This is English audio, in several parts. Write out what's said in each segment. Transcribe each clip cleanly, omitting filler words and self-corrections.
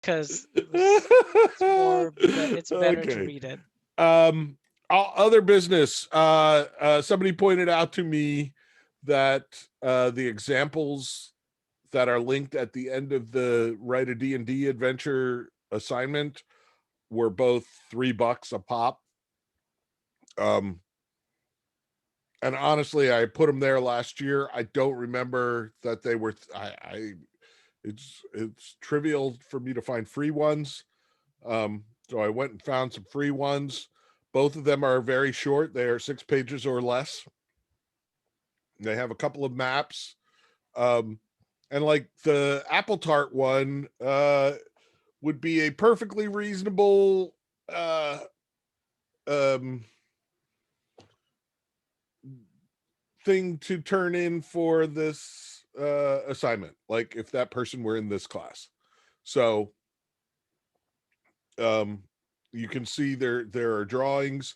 because it's better to Okay. read it. Other business. Somebody pointed out to me that the examples that are linked at the end of the Write a D&D adventure assignment were both $3 a pop. And honestly, I put them there last year. I don't remember that they were. It's trivial for me to find free ones. So I went and found some free ones. Both of them are very short. They are 6 pages or less. They have a couple of maps. And like the apple tart one would be a perfectly reasonable thing to turn in for this assignment, like if that person were in this class. So you can see there are drawings.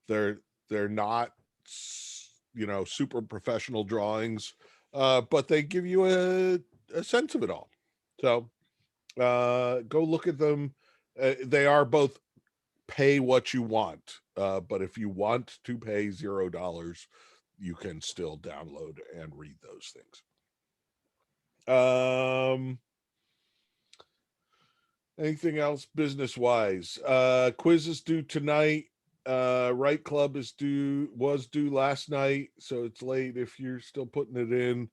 They're not super professional drawings, but they give you a sense of it all. So go look at them. They are both pay what you want, but if you want to pay $0, you can still download and read those things. Anything else business wise? Quiz is due tonight. Write Club was due last night, so it's late if you're still putting it in.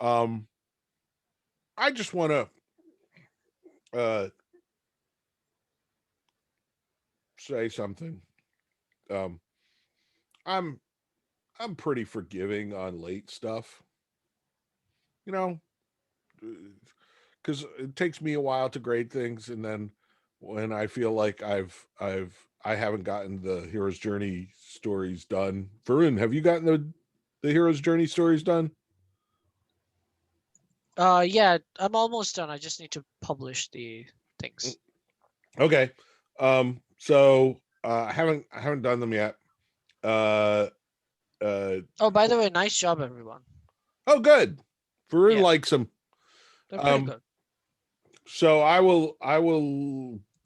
I just want to say something. I'm pretty forgiving on late stuff, because it takes me a while to grade things, and then when I feel like I haven't gotten the hero's journey stories done. Varun, have you gotten the hero's journey stories done? Yeah, I'm almost done. I just need to publish the things. Okay. So I haven't done them yet. Oh, by the way, nice job, everyone. Oh, good. Varun likes them. They're pretty good. So I will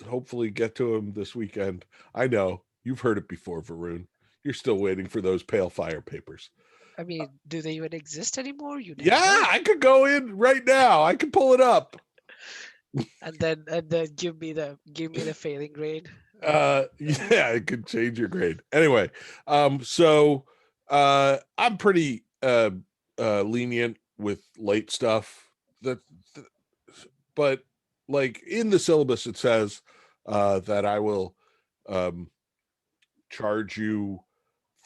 hopefully get to him this weekend. I know you've heard it before, Varun. You're still waiting for those pale fire papers. I mean, do they even exist anymore? You Yeah, know? I could go in right now. I can pull it up. and then give me the failing grade. Yeah, it could change your grade. Anyway, so I'm pretty lenient with late stuff. But like in the syllabus it says that I will charge you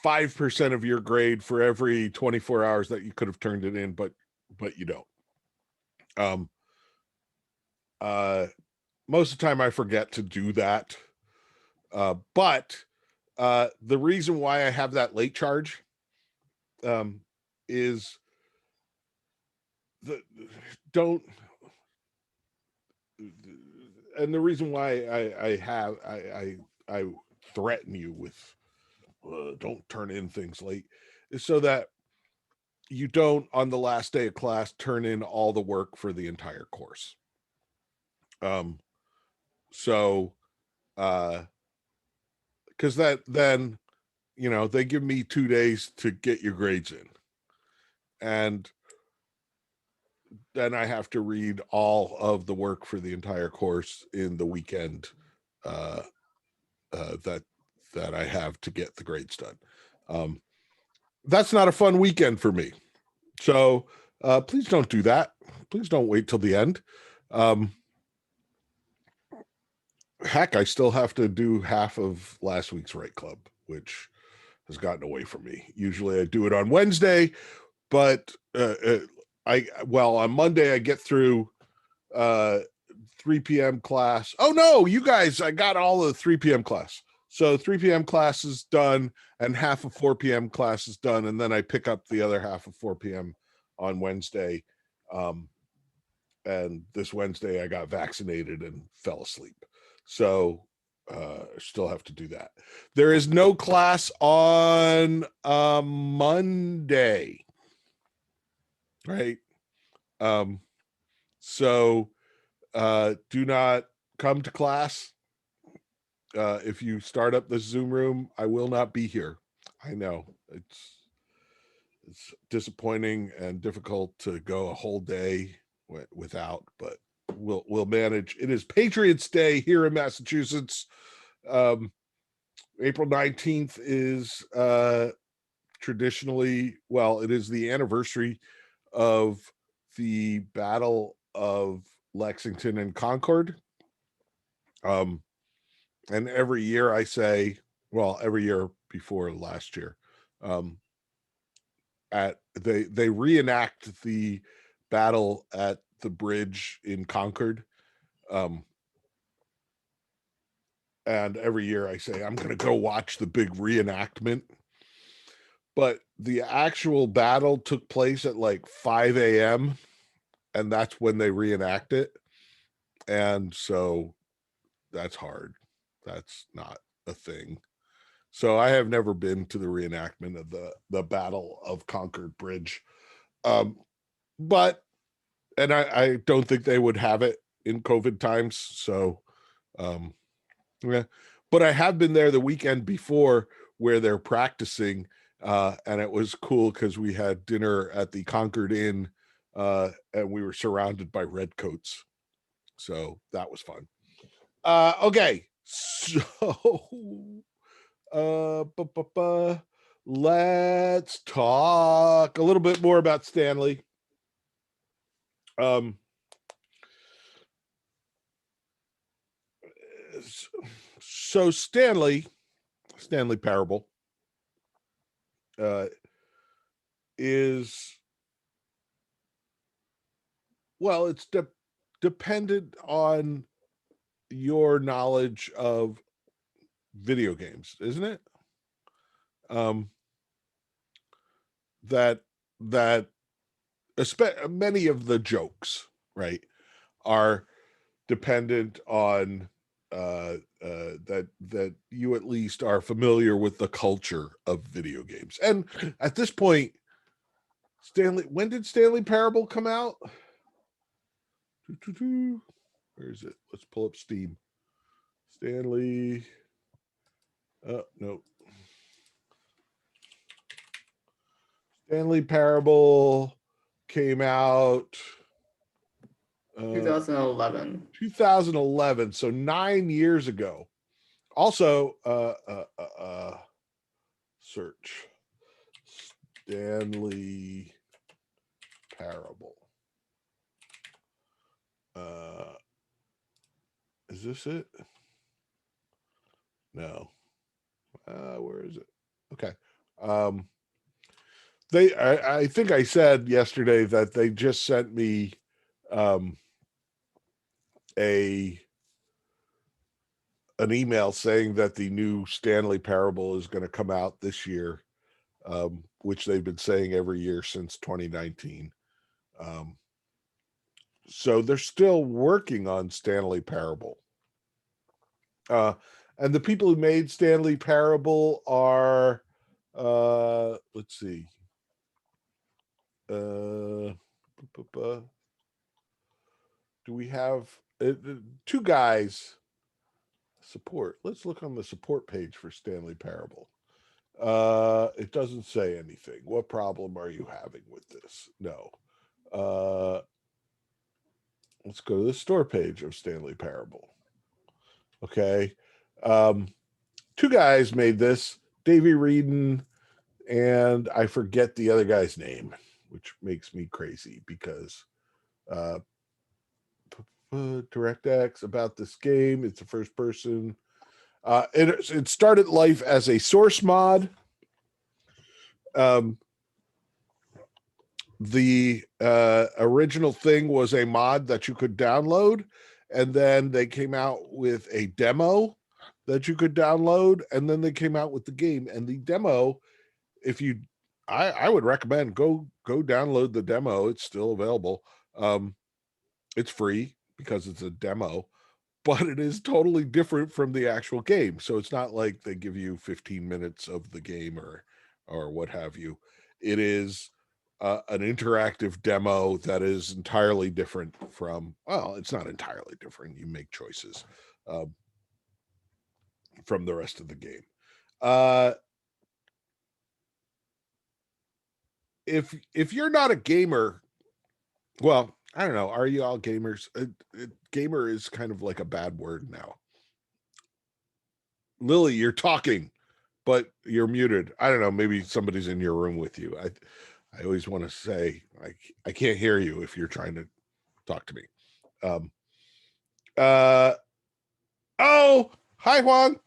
5% of your grade for every 24 hours that you could have turned it in, but you don't. Most of the time I forget to do that. But the reason why I have that late charge is and the reason why I threaten you with don't turn in things late is so that you don't on the last day of class turn in all the work for the entire course. So because then they give me 2 days to get your grades in, and then I have to read all of the work for the entire course in the weekend that I have to get the grades done. That's not a fun weekend for me. So please don't do that. Please don't wait till the end. Heck, I still have to do half of last week's Write Club, which has gotten away from me. Usually I do it on Wednesday, but on Monday I get through 3 p.m. class. Oh no, you guys, I got all the 3 p.m. class. So 3 p.m. class is done and half of 4 p.m. class is done. And then I pick up the other half of 4 p.m. on Wednesday. And this Wednesday I got vaccinated and fell asleep. So still have to do that. There is no class on Monday. Right. So do not come to class. If you start up the Zoom room, I will not be here. I know it's disappointing and difficult to go a whole day without, but we'll manage. It is Patriots Day here in Massachusetts. April 19th is traditionally, well, it is the anniversary of the Battle of Lexington and Concord. And every year I say, well, every year before last year, they reenact the battle at the bridge in Concord. And every year I say, I'm going to go watch the big reenactment. But the actual battle took place at like 5 a.m. and that's when they reenact it. And so that's hard. That's not a thing. So I have never been to the reenactment of the Battle of Concord Bridge. But I don't think they would have it in COVID times. So yeah. But I have been there the weekend before where they're practicing, and it was cool because we had dinner at the Concord Inn, and we were surrounded by redcoats. So that was fun. Okay, so let's talk a little bit more about Stanley. So Stanley Parable is, well, it's dependent on your knowledge of video games, isn't it? That many of the jokes, right, are dependent on that you at least are familiar with the culture of video games. And at this point, when did Stanley Parable come out? Where is it? Let's pull up Steam. Stanley. No. Stanley Parable came out 2011. 2011, so 9 years ago. Also, search Stanley Parable. Is this it? No. Where is it? Okay. I think I said yesterday that they just sent me an email saying that the new Stanley Parable is going to come out this year, which they've been saying every year since 2019. So they're still working on Stanley Parable. And the people who made Stanley Parable are, let's see. Do we have two guys support? Let's look on the support page for Stanley Parable. It doesn't say anything. What problem are you having with this? No. Let's go to the store page of Stanley Parable. Okay. Two guys made this, Davey Reedon, and I forget the other guy's name, which makes me crazy because DirectX about this game. It's a first person. It started life as a source mod. The original thing was a mod that you could download, and then they came out with a demo that you could download, and then they came out with the game. And the demo, I would recommend go download the demo. It's still available. It's free because it's a demo, but it is totally different from the actual game. So it's not like they give you 15 minutes of the game or what have you. It is an interactive demo that is entirely different from, well, it's not entirely different. You make choices from the rest of the game. If you're not a gamer, well, I don't know. Are you all gamers? Gamer is kind of like a bad word now. Lily, you're talking, but you're muted. I don't know. Maybe somebody's in your room with you. I always want to say, I can't hear you if you're trying to talk to me. Oh, hi Juan.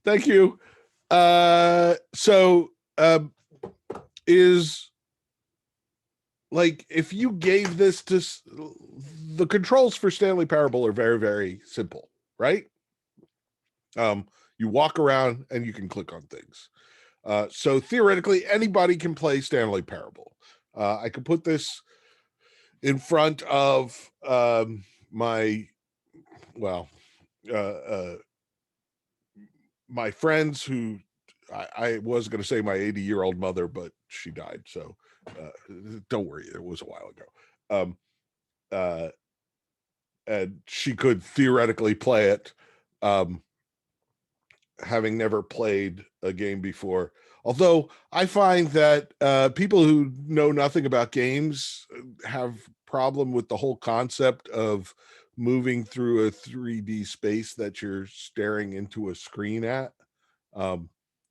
Thank you. So is like, if you gave this to, the controls for Stanley Parable are very, very simple, right? You walk around and you can click on things. So theoretically, anybody can play Stanley Parable. I could put this in front of my, well, my friends who, I was going to say my 80-year-old mother, but she died. So don't worry, it was a while ago. And she could theoretically play it, having never played a game before. Although I find that people who know nothing about games have problem with the whole concept of moving through a 3D space that you're staring into a screen at.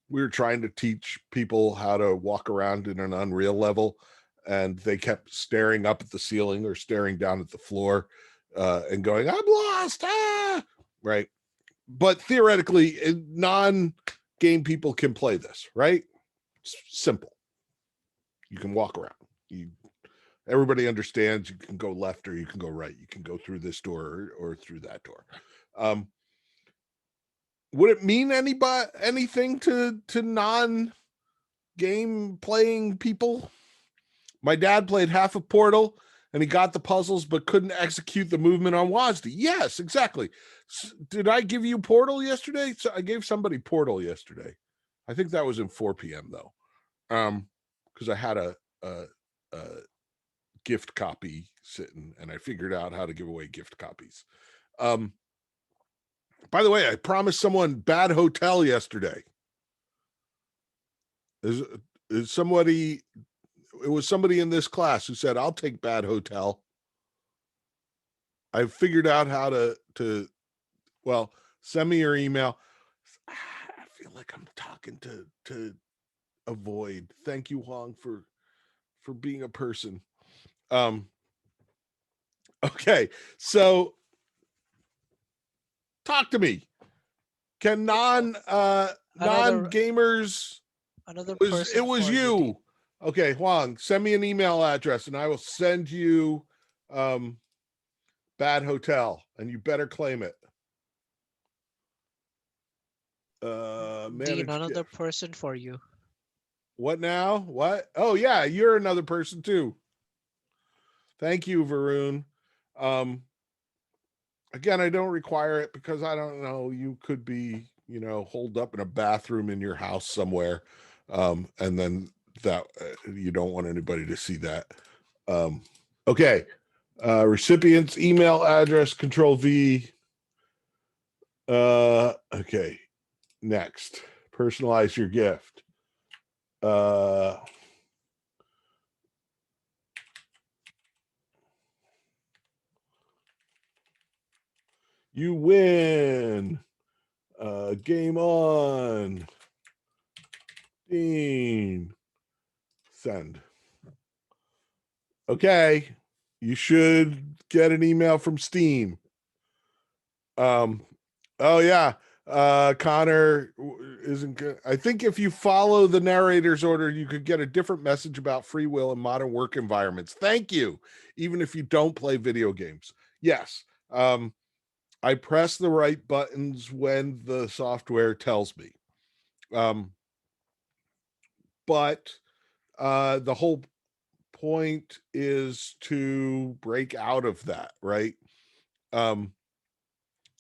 We were trying to teach people how to walk around in an Unreal level, and they kept staring up at the ceiling or staring down at the floor and going, "I'm lost!" Right. But theoretically, non-game people can play this, right? It's simple. You can walk around. Everybody understands you can go left or you can go right. You can go through this door or through that door. Would it mean anything to non-game playing people? My dad played half of Portal and he got the puzzles but couldn't execute the movement on WASD. Yes, exactly. Did I give you Portal yesterday? So I gave somebody Portal yesterday. I think that was in 4 p.m. though, because I had a gift copy sitting and I figured out how to give away gift copies. By the way, I promised someone Bad Hotel yesterday. Is somebody? It was somebody in this class who said, "I'll take Bad Hotel." I figured out how to. Well, send me your email. I feel like I'm talking to avoid. Thank you, Huang, for being a person. Okay, so talk to me. Can non-gamers? Another It person was for you, Dean. you. Okay, Huang, send me an email address and I will send you Bad Hotel, and you better claim it. Dean, Manage another gift. person for you. What now? What? Oh yeah, you're another person too. Thank you, Varun. Again, I don't require it because I don't know. You could be, holed up in a bathroom in your house somewhere, and then that you don't want anybody to see that. Okay, recipient's email address, Control V. Okay, next, personalize your gift. You win. Game on. Dean. Send. Okay. You should get an email from Steam. Oh yeah. Connor isn't good. I think if you follow the narrator's order, you could get a different message about free will in modern work environments. Thank you. Even if you don't play video games. Yes. I press the right buttons when the software tells me. But the whole point is to break out of that, right?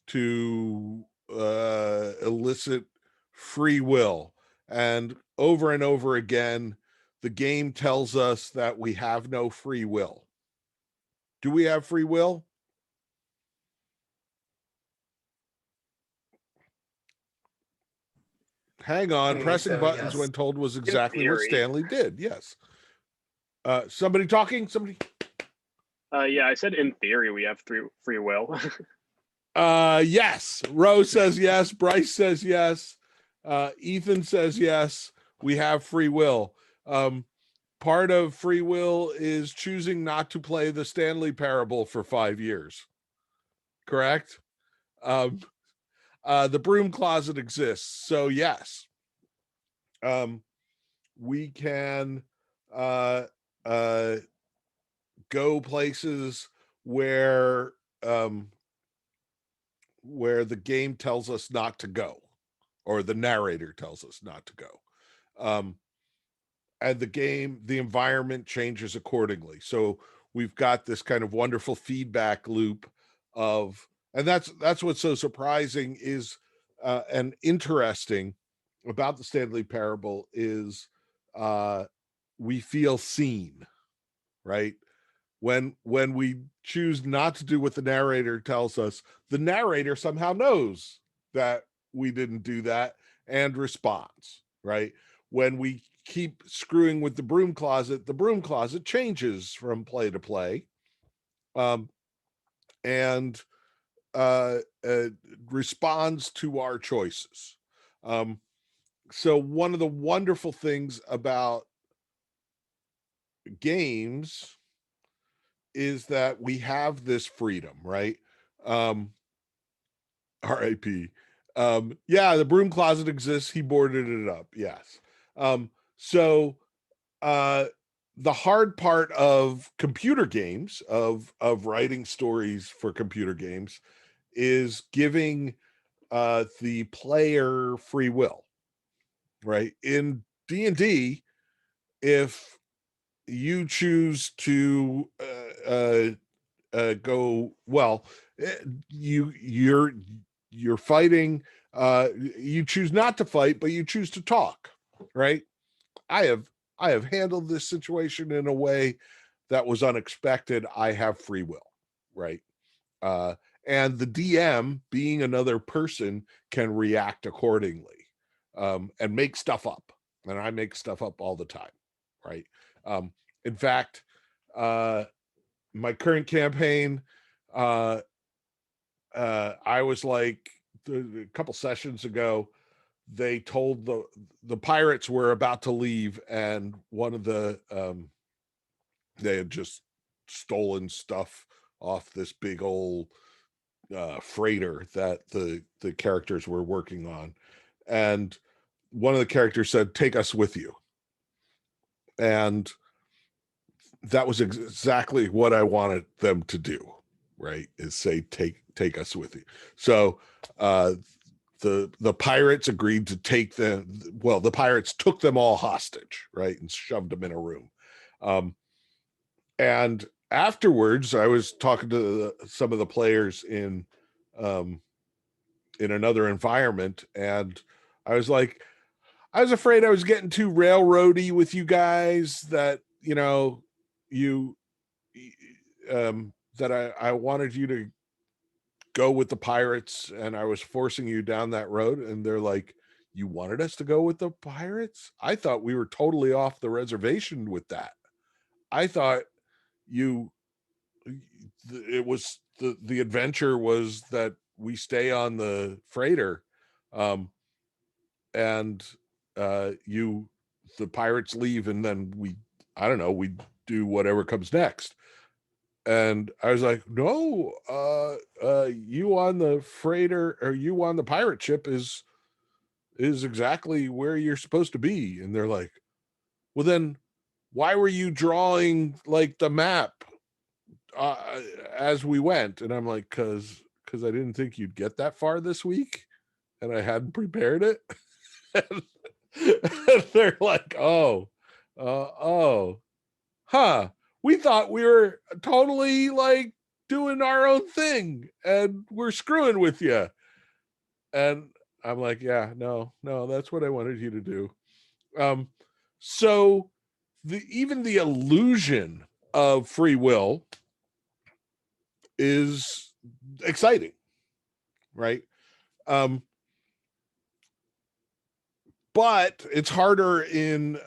To elicit free will. And over again, the game tells us that we have no free will. Do we have free will? Hang on, pressing buttons yes. when told was In exactly what theory. Stanley did. Yes. Somebody talking? Somebody? Yeah, I said in theory we have free will. Yes. Rose says yes. Bryce says yes. Ethan says yes. We have free will. Part of free will is choosing not to play the Stanley Parable for 5 years. Correct? The broom closet exists. So yes. We can go places where the game tells us not to go, or the narrator tells us not to go. And the environment changes accordingly. So we've got this kind of wonderful feedback loop of, and that's what's so surprising is and interesting about the Stanley Parable is we feel seen, right? When we choose not to do what the narrator tells us, the narrator somehow knows that we didn't do that and responds, right? When we keep screwing with the broom closet changes from play to play, and responds to our choices. So one of the wonderful things about games is that we have this freedom, right? RIP. Yeah, the broom closet exists. He boarded it up. Yes. So the hard part of computer games, of writing stories for computer games, is giving the player free will, right? In D&D, if you choose to go, well, you're fighting, you choose not to fight, but you choose to talk, right? I have handled this situation in a way that was unexpected. I have free will, right? And the DM, being another person, can react accordingly, and make stuff up. And I make stuff up all the time, right? In fact, my current campaign, I was like, a couple sessions ago, they told the pirates were about to leave, and one of the they had just stolen stuff off this big old freighter that the characters were working on, and one of the characters said, "Take us with you," and that was exactly what I wanted them to do, right? Is say, take us with you. So the pirates agreed to take them. Well, the pirates took them all hostage, right, and shoved them in a room. And afterwards, I was talking to some of the players in another environment, and I was like, I was afraid I was getting too railroady with you guys, that you that I wanted you to go with the pirates, and I was forcing you down that road. And they're like, you wanted us to go with the pirates? I thought we were totally off the reservation with that. I thought it was the adventure was that we stay on the freighter, and the pirates leave, and then I don't know, we do whatever comes next. And I was like, no, you on the freighter, or you on the pirate ship is exactly where you're supposed to be. And they're like, well, then why were you drawing like the map as we went? And I'm like, because I didn't think you'd get that far this week, and I hadn't prepared it. And they're like, oh, huh, we thought we were totally like doing our own thing, and we're screwing with you. And I'm like, yeah, no, that's what I wanted you to do. So even the illusion of free will is exciting, right? But it's harder in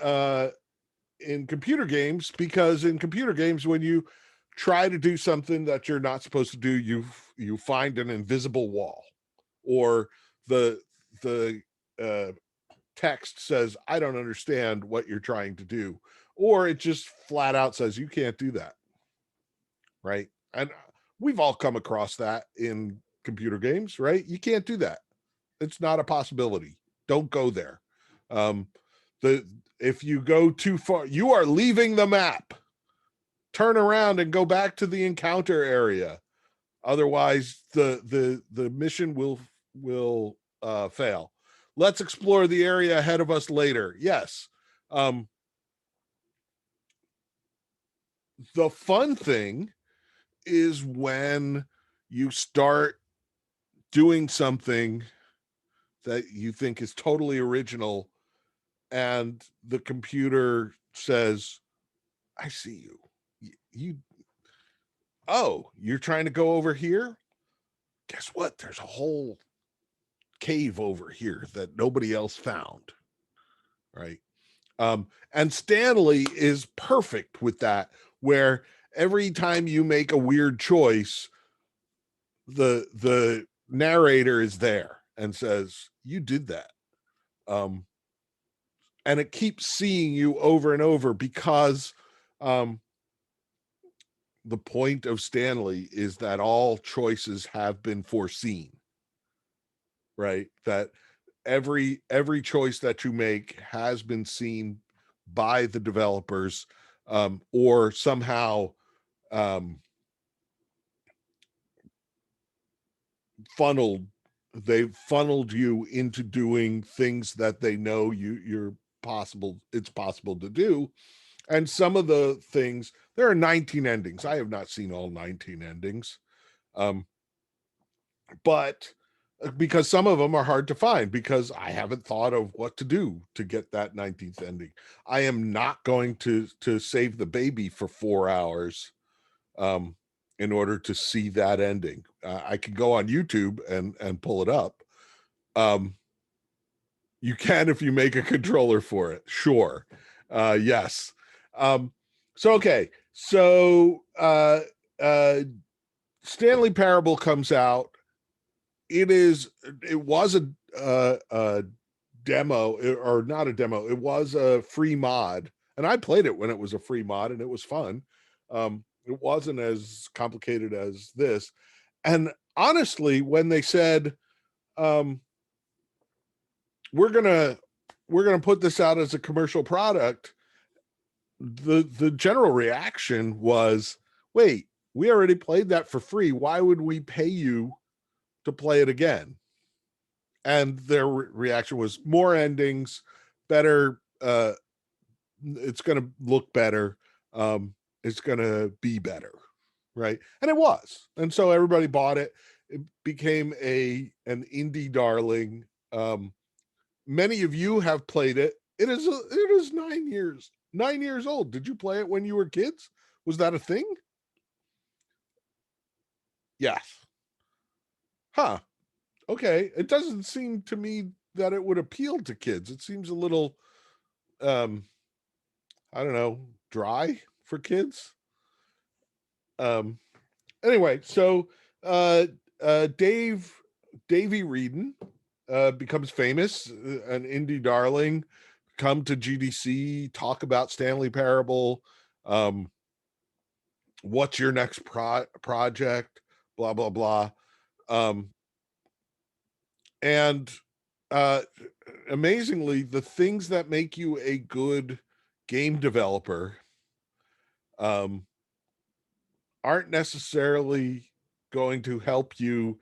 computer games, because in computer games, when you try to do something that you're not supposed to do, you find an invisible wall, or the text says, I don't understand what you're trying to do, or it just flat out says you can't do that, right? And we've all come across that in computer games, right? You can't do that. It's not a possibility. Don't go there. If you go too far, you are leaving the map. Turn around and go back to the encounter area. Otherwise, the mission will fail. Let's explore the area ahead of us later. Yes. The fun thing is when you start doing something that you think is totally original, and the computer says, I see you. You're trying to go over here? Guess what? There's a whole cave over here that nobody else found, right? And Stanley is perfect with that, where every time you make a weird choice, the narrator is there and says, you did that. And it keeps seeing you over and over, because the point of Stanley is that all choices have been foreseen, right? That every choice that you make has been seen by the developers, or somehow they've funneled you into doing things that they know it's possible to do. And some of the things, there are 19 endings. I have not seen all 19 endings. But because some of them are hard to find, because I haven't thought of what to do to get that 19th ending. I am not going to save the baby for 4 hours in order to see that ending. I could go on YouTube and pull it up. You can, if you make a controller for it. Sure. Yes. Okay. So Stanley Parable comes out. It was a demo, or not a demo. It was a free mod, and I played it when it was a free mod, and it was fun. It wasn't as complicated as this. And honestly, when they said, we're gonna put this out as a commercial product, the general reaction was, wait, we already played that for free. Why would we pay you to play it again? And their reaction was, more endings, better. It's going to look better. It's going to be better, right? And it was. And so everybody bought it. It became an indie darling. Many of you have played it. It is 9 years old. Did you play it when you were kids? Was that a thing? Yes. Huh. Okay. It doesn't seem to me that it would appeal to kids. It seems a little, I don't know, dry for kids. Anyway, so Davey Reedon becomes famous, an indie darling, come to GDC, talk about Stanley Parable. What's your next project? Blah, blah, blah. And amazingly, the things that make you a good game developer aren't necessarily going to help you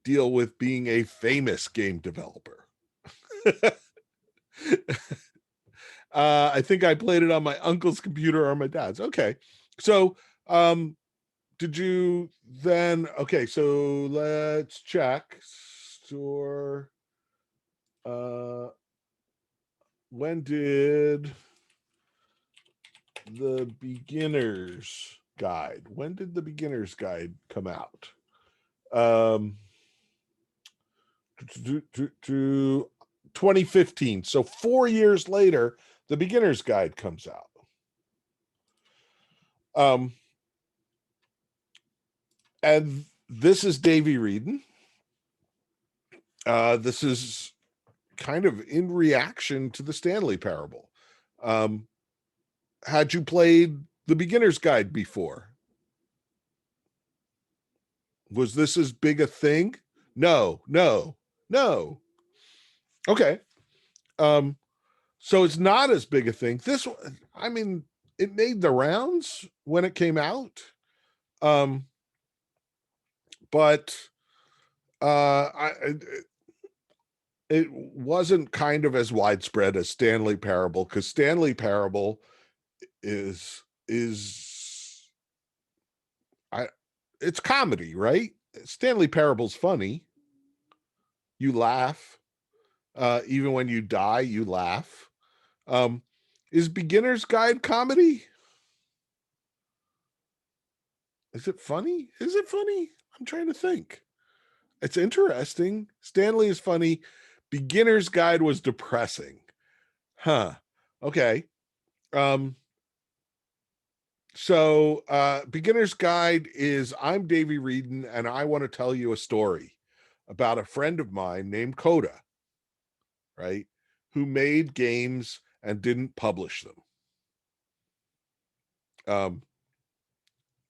deal with being a famous game developer. I think I played it on my uncle's computer or my dad's. Okay. So did you then, okay, so let's check. Store, when did the Beginner's Guide. When did the Beginner's Guide come out? To 2015. So 4 years later, the Beginner's Guide comes out. And this is Davey Reedon. This is kind of in reaction to the Stanley Parable. Had you played the Beginner's Guide before? Was this as big a thing? No. Okay. So it's not as big a thing. This, I mean, it made the rounds when it came out. But it wasn't kind of as widespread as Stanley Parable, because Stanley Parable is it's comedy, right? Stanley Parable's funny. You laugh. Even when you die, you laugh. Is Beginner's Guide comedy? Is it funny? Is it funny? I'm trying to think. It's interesting. Stanley is funny. Beginner's Guide was depressing. Huh. Okay. So Beginner's Guide is, I'm Davey Reedon, and I want to tell you a story about a friend of mine named Coda, right? Who made games and didn't publish them.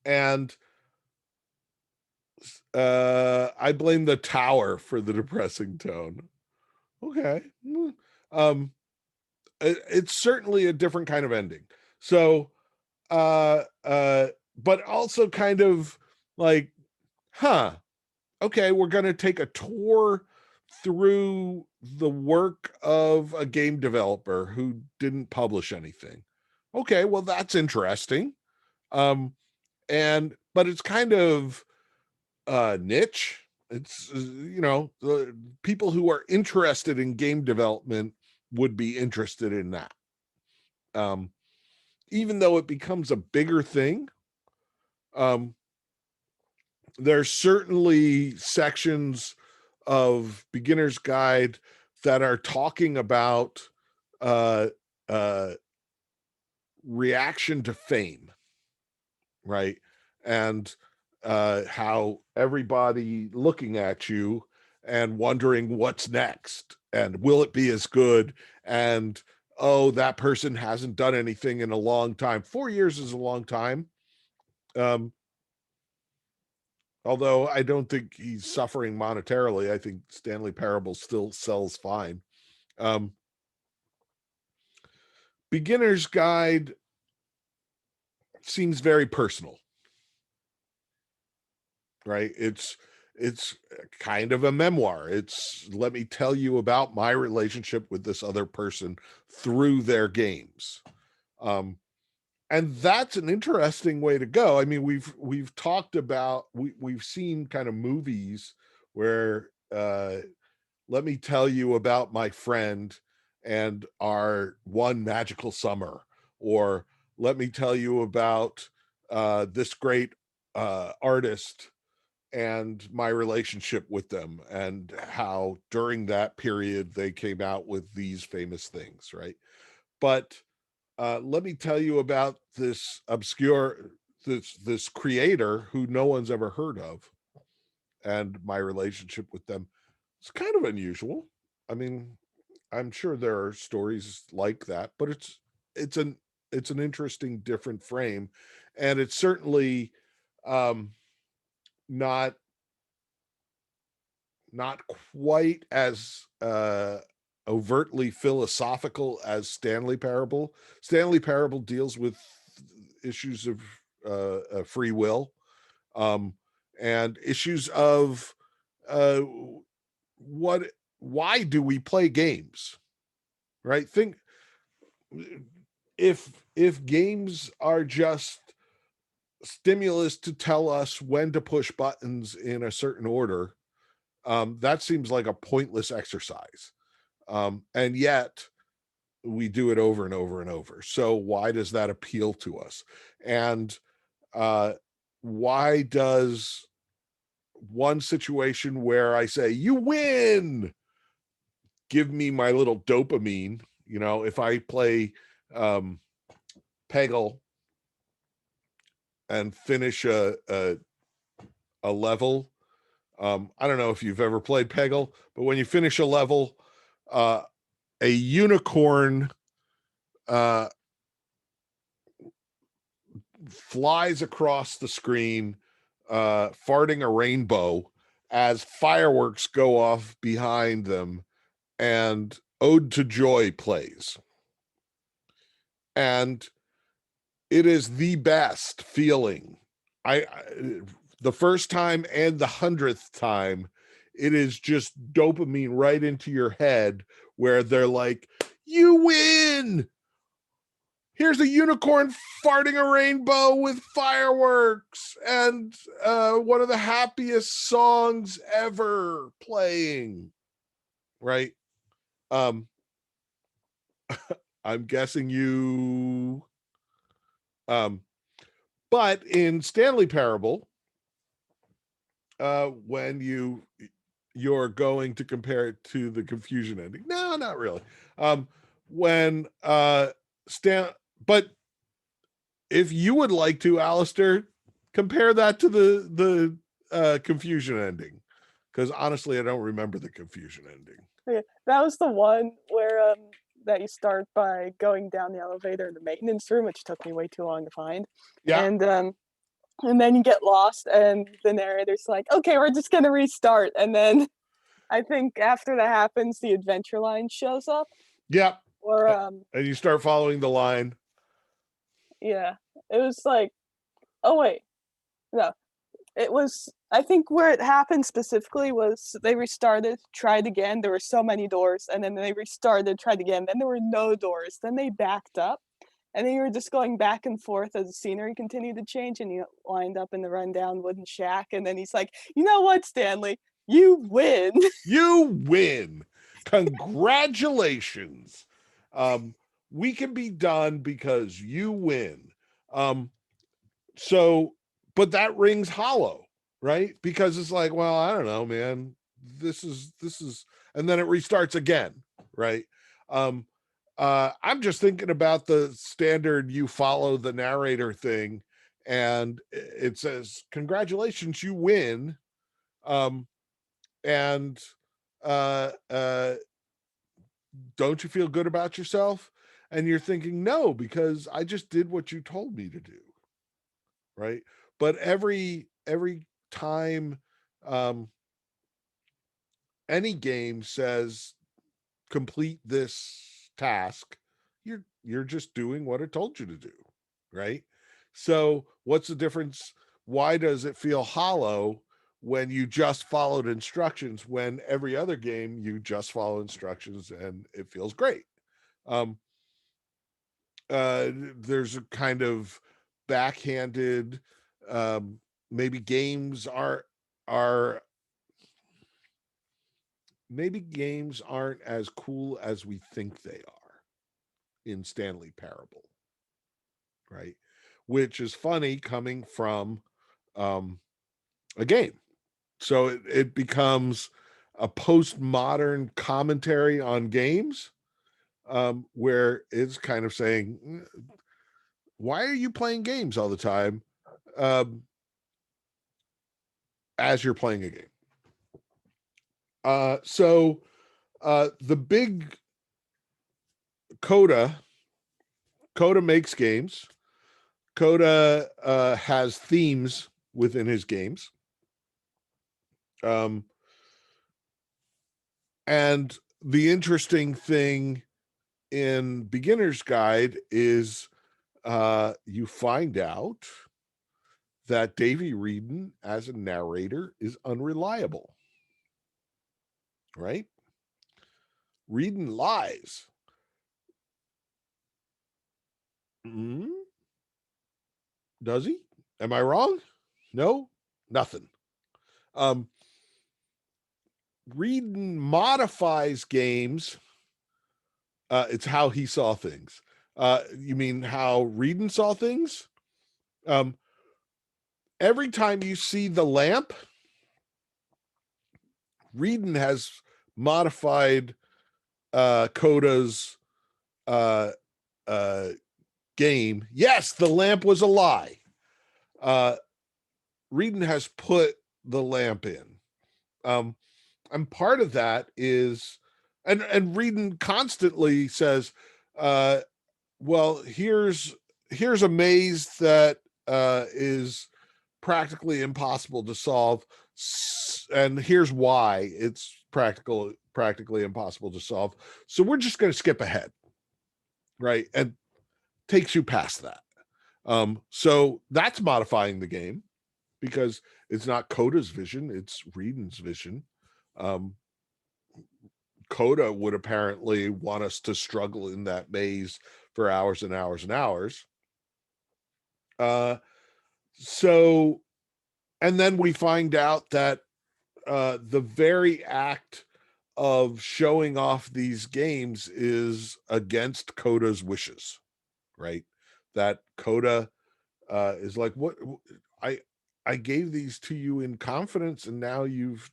And I blame the tower for the depressing tone. Okay. It's certainly a different kind of ending. So, but also kind of like, okay, we're going to take a tour through the work of a game developer who didn't publish anything. Okay, well, that's interesting. But it's kind of niche. It's, people who are interested in game development would be interested in that. Even though it becomes a bigger thing, there's certainly sections of Beginner's Guide that are talking about reaction to fame, right? And how everybody looking at you and wondering what's next and will it be as good, and oh, that person hasn't done anything in a long time. 4 years is a long time. Although I don't think he's suffering monetarily. I think Stanley Parable still sells fine. Beginner's Guide seems very personal, right? It's kind of a memoir. It's, let me tell you about my relationship with this other person through their games. And that's an interesting way to go. I mean, we've talked about, we've seen kind of movies where let me tell you about my friend and our one magical summer, or let me tell you about this great artist and my relationship with them, and how during that period they came out with these famous things, right? But let me tell you about this obscure, this creator who no one's ever heard of, and my relationship with them. It's kind of unusual. I mean, I'm sure there are stories like that, but it's an interesting different frame, and it's certainly not quite as overtly philosophical as Stanley Parable. Stanley Parable deals with issues of free will, and issues of why do we play games, right? Think, if games are just stimulus to tell us when to push buttons in a certain order, that seems like a pointless exercise. And yet we do it over and over and over. So why does that appeal to us? And why does one situation where I say, you win, give me my little dopamine? You know, if I play Peggle and finish a level, I don't know if you've ever played Peggle, but when you finish a level, a unicorn flies across the screen, farting a rainbow as fireworks go off behind them, and Ode to Joy plays. And it is the best feeling. I the first time and the 100th time, it is just dopamine right into your head, where they're like, you win. Here's a unicorn farting a rainbow with fireworks and one of the happiest songs ever playing. Right? I'm guessing you. But in Stanley Parable, when you're going to compare it to the confusion ending, no, not really. When but if you would like to, Alistair, compare that to the confusion ending, because honestly, I don't remember the confusion ending. Yeah, that was the one where that you start by going down the elevator in the maintenance room, which took me way too long to find. Yeah. And then you get lost, and the narrator's like, "Okay, we're just gonna restart." And then I think after that happens, the adventure line shows up. Yeah. Or and you start following the line. Yeah, it was like, oh wait, no, it was. I think where it happened specifically was they restarted, tried again. There were so many doors, and then they restarted, tried again. Then there were no doors. Then they backed up, and then you were just going back and forth as the scenery continued to change, and you lined up in the rundown wooden shack. And then he's like, "You know what, Stanley? You win." You win. Congratulations. We can be done because you win. So, but that rings hollow, right? Because it's like, well, I don't know, man. This is, and then it restarts again, right? I'm just thinking about the standard, you follow the narrator thing, and it says, congratulations, you win. And don't you feel good about yourself? And you're thinking, no, because I just did what you told me to do. Right. But every time any game says complete this task, you're just doing what it told you to do. Right. So what's the difference? Why does it feel hollow when you just followed instructions, when every other game you just follow instructions and it feels great? There's a kind of backhanded, maybe games aren't as cool as we think they are in Stanley Parable, right? Which is funny coming from a game. So it becomes a postmodern commentary on games, where it's kind of saying, why are you playing games all the time as you're playing a game? So the big Coda makes games. Coda has themes within his games. And the interesting thing in Beginner's Guide is you find out that Davy Reedon as a narrator is unreliable, right? Reedon lies. Mm-hmm. Does he? Am I wrong? No, nothing. Reedon modifies games It's how he saw things. You mean how Reedon saw things? Every time you see the lamp, Reedon has modified Coda's game. Yes, the lamp was a lie. Reedon has put the lamp in. And part of that is, and Reedon constantly says, well, here's a maze that is practically impossible to solve, and here's why it's practically impossible to solve. So we're just going to skip ahead, right? And takes you past that. So that's modifying the game because it's not Coda's vision, it's Reedon's vision. Coda would apparently want us to struggle in that maze for hours and hours and hours. So, and then we find out that the very act of showing off these games is against Coda's wishes, right? That Coda is like, what I gave these to you in confidence, and now you've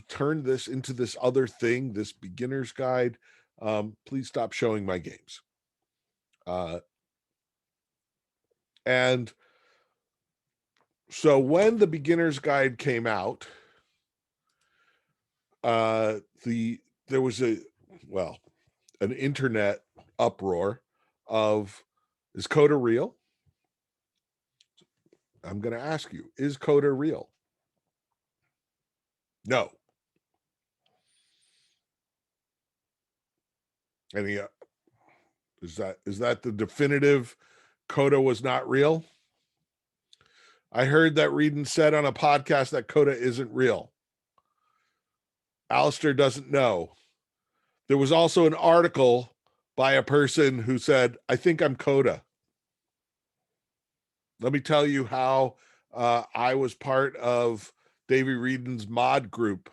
turned this into this other thing, this beginner's guide. Please stop showing my games. And so when the beginner's guide came out, there was an internet uproar of, is Coda real? I'm going to ask you, is Coda real? No. And is that the definitive Coda was not real? I heard that Reedon said on a podcast that Coda isn't real. Alistair doesn't know. There was also an article by a person who said, I think I'm Coda. Let me tell you how I was part of Davey Reedon's mod group.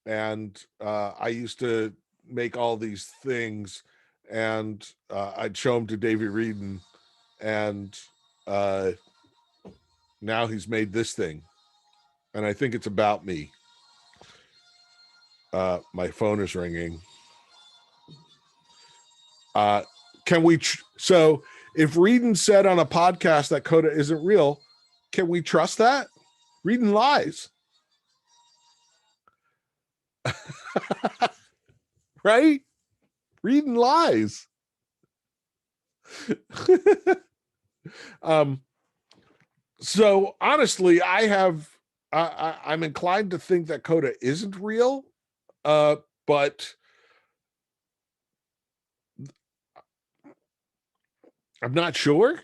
And I used to make all these things, and I'd show them to Davey Reedon, and now he's made this thing. And I think it's about me. My phone is ringing. Can we? So if Reedon said on a podcast that Coda isn't real, can we trust that? Reedon lies. Right? Reedon lies. So honestly, I'm inclined to think that Coda isn't real, but I'm not sure.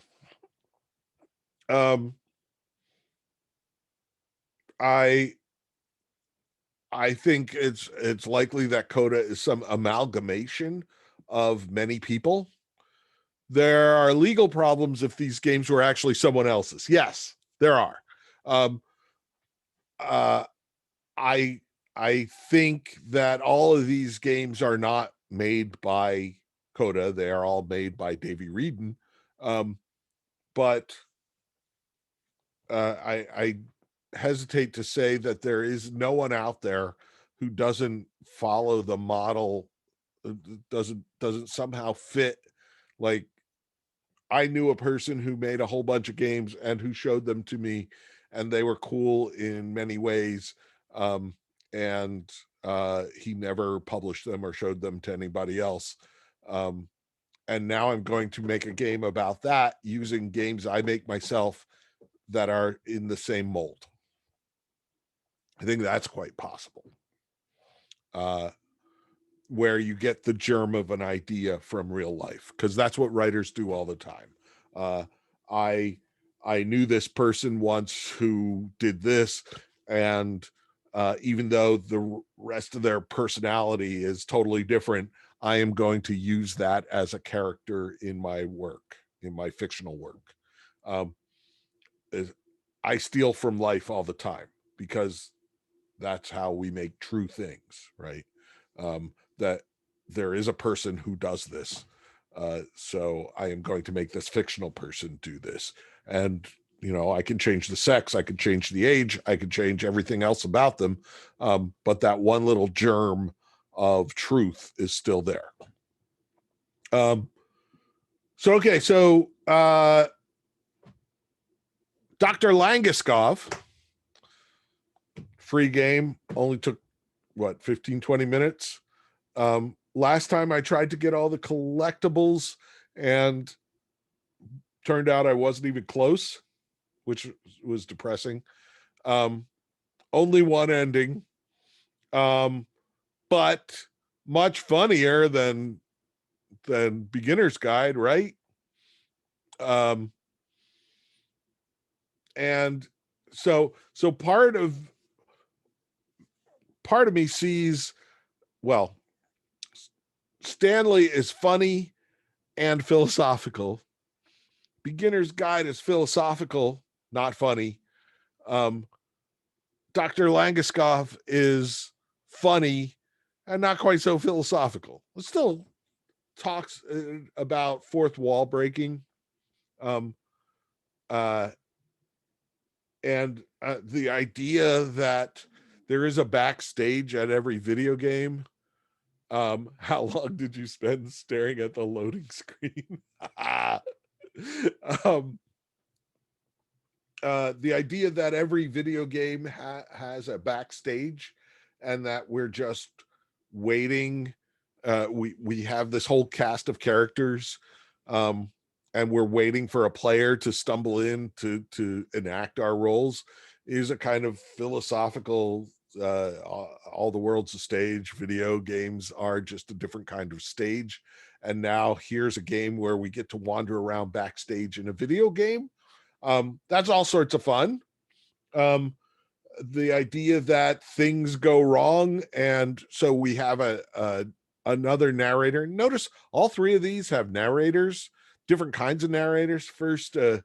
I think it's likely that Coda is some amalgamation of many people. There are legal problems if these games were actually someone else's. Yes, there are. I think that all of these games are not made by Coda. They are all made by Davey Reedon. But I hesitate to say that there is no one out there who doesn't follow the model, doesn't somehow fit. Like, I knew a person who made a whole bunch of games and who showed them to me, and they were cool in many ways. And he never published them or showed them to anybody else. And now I'm going to make a game about that using games I make myself that are in the same mold. I think that's quite possible. Where you get the germ of an idea from real life, because that's what writers do all the time. I knew this person once who did this, and even though the rest of their personality is totally different, I am going to use that as a character in my work, in my fictional work. I steal from life all the time because that's how we make true things, right? That there is a person who does this. So I am going to make this fictional person do this. And, you know, I can change the sex, I can change the age, I can change everything else about them. But that one little germ of truth is still there. So Dr. Langeskhov, free game, only took what, 15, 20 minutes. Last time I tried to get all the collectibles and turned out I wasn't even close, which was depressing. Only one ending, but much funnier than Beginner's Guide, right? And so part of me sees, well, Stanley is funny and philosophical. Beginner's Guide is philosophical, not funny. Dr. Langeskhov is funny and not quite so philosophical. It still talks about fourth wall breaking. And the idea that there is a backstage at every video game. How long did you spend staring at the loading screen? The idea that every video game has a backstage and that we're just waiting. We have this whole cast of characters, and we're waiting for a player to stumble in to enact our roles is a kind of philosophical, all the world's a stage. Video games are just a different kind of stage. And now here's a game where we get to wander around backstage in a video game. That's all sorts of fun. The idea that things go wrong, and so we have another narrator. Notice all three of these have narrators, different kinds of narrators. First, an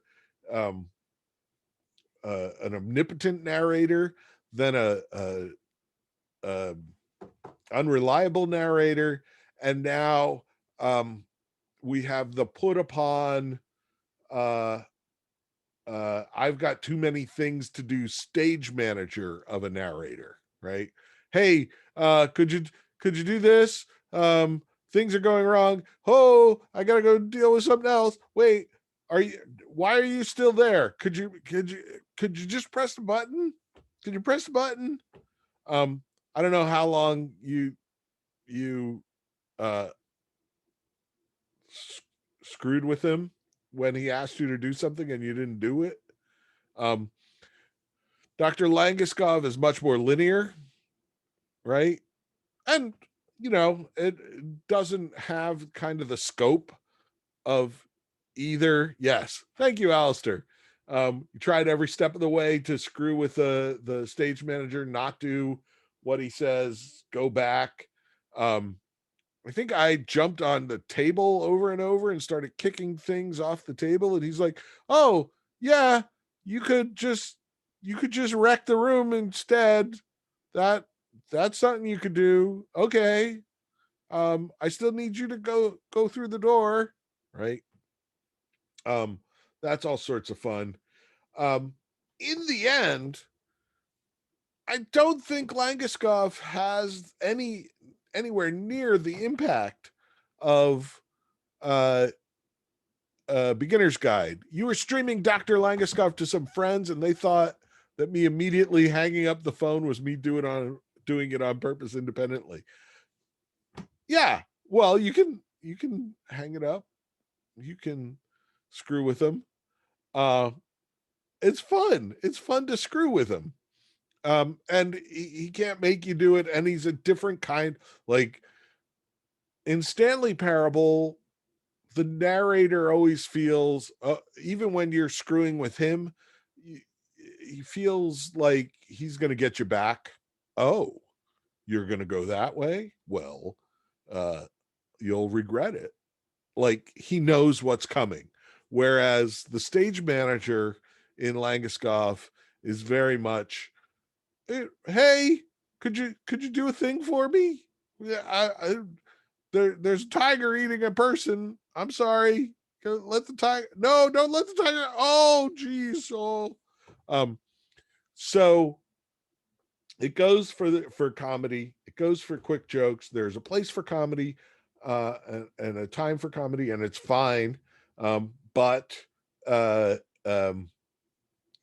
omnipotent narrator, then a unreliable narrator, and now we have the put upon I've got too many things to do stage manager of a narrator, right? Hey, could you do this? Things are going wrong. Oh, I gotta go deal with something else. Wait, why are you still there? Could you just press the button? Could you press the button? I don't know how long you screwed with him when he asked you to do something and you didn't do it. Dr. Langeskhov is much more linear, right? And, you know, it doesn't have kind of the scope of either. Yes. Thank you, Alistair. You tried every step of the way to screw with the stage manager, not do what he says, go back. I think I jumped on the table over and over and started kicking things off the table. And he's like, oh, yeah, you could just wreck the room instead. That's something you could do. Okay. I still need you to go through the door. Right. That's all sorts of fun. In the end, I don't think Langeskhov has anywhere near the impact of Beginner's Guide. You were streaming Dr. Langeskhov to some friends and they thought that me immediately hanging up the phone was me doing it on purpose independently. Yeah, well, you can hang it up. You can screw with them. It's fun. It's fun to screw with him. And he can't make you do it. And he's a different kind. Like in Stanley Parable, the narrator always feels, even when you're screwing with him, he feels like he's going to get you back. Oh, you're going to go that way? Well, you'll regret it. Like he knows what's coming. Whereas the stage manager in Langeskhov is very much, hey, could you do a thing for me? Yeah, there's a tiger eating a person. I'm sorry. Let the tiger. No, don't let the tiger. Oh, geez. Oh, so it goes for comedy. It goes for quick jokes. There's a place for comedy, and a time for comedy, and it's fine. But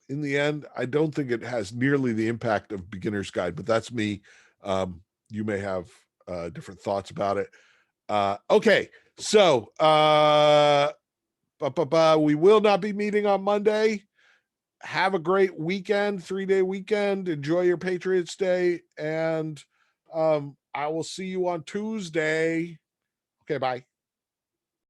in the end, I don't think it has nearly the impact of Beginner's Guide. But that's me. You may have different thoughts about it. Okay, so we will not be meeting on Monday. Have a great weekend, 3-day weekend. Enjoy your Patriots Day, and I will see you on Tuesday. Okay, bye.